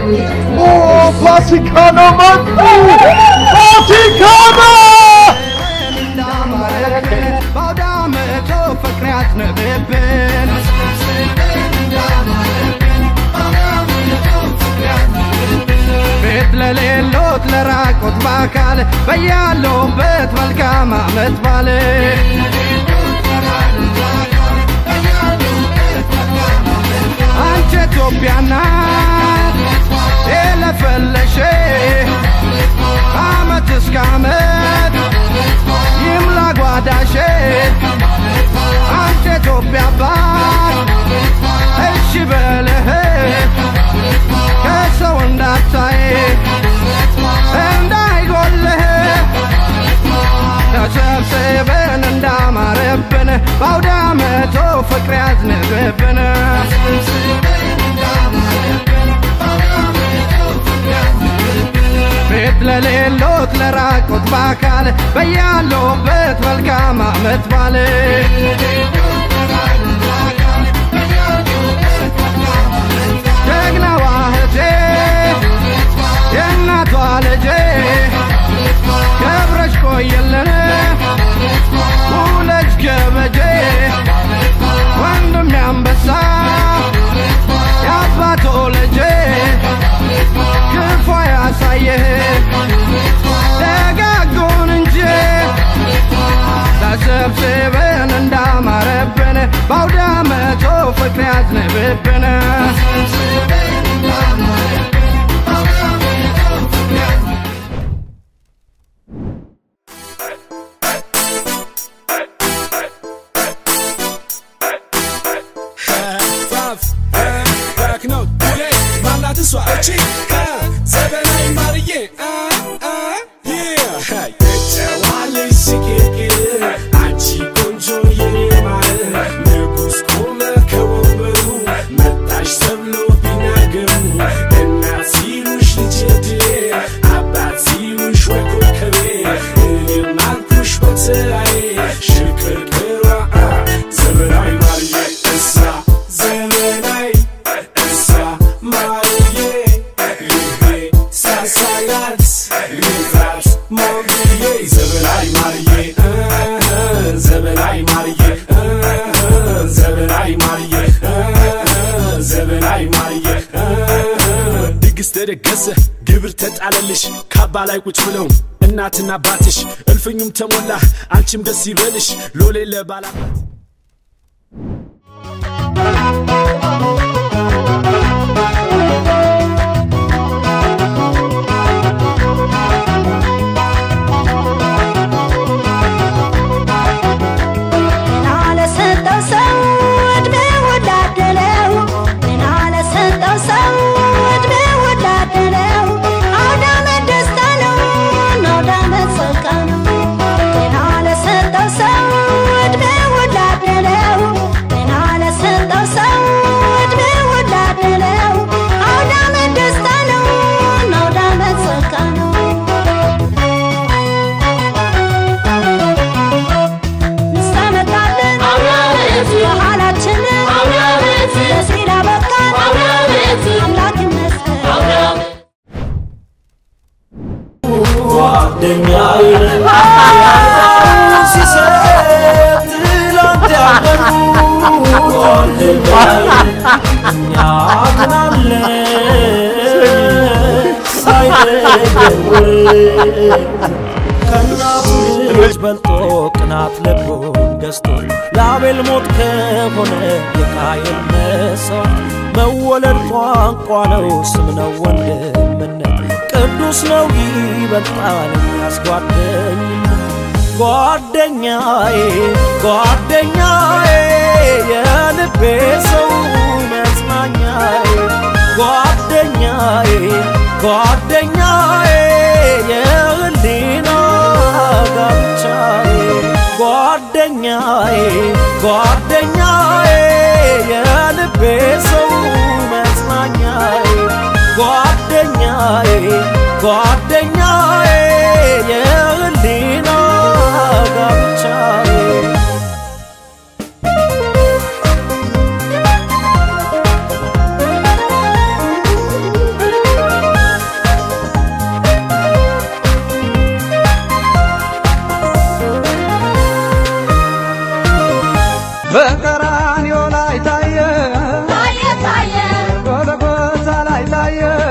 Oh, Vaticano, Vaticano! لليلوت لراكوت باكال بيالو بيت والكاما متبالي أنت توبيانا إلا فلشي قامت اسكامت يملا قواداشي أنت توبيا باك الشباله كسو انداتاي انداي قوله تسبسبن انداماربن باودامتو فكر يزنببن بيت لليلوت لراكوت باكال بيالو بيت والكاما متبالي جاكنا واحدي ينا طالجي كبرش كويلنا ولج كبجي وندم ينبسا ياباتو لجي كفو ياسايه دقاقون انجي تسبسبن انداماربن باودامتو فكر يزنببن ተደገሰ ግብር ተጣለልሽ ካባ ላይ ቁጭ ብለው እናትና አባትሽ እልፍኙም ተሞላ አንቺም ደስ ይበልሽ ሎሌ ለባላ بلطو قنات لبو قستو لابل موت كهونه يقايل مسو مولد قوانو سمنو وندمنت ቅዱስ ነው ይበልጣል ያስጓደኝ ጓደኛዬ ጓደኛዬ የልቤ ሰው መጽናኛዬ ጓደኛዬ ጓደኛዬ የህሊና ጋብቻዬ ጓደኛዬ ጓደኛዬ የልቤ ሰው መጽናኛዬ ጓደኛዬ ጓደኛዬ የህሊና ጋብቻዬ በቃ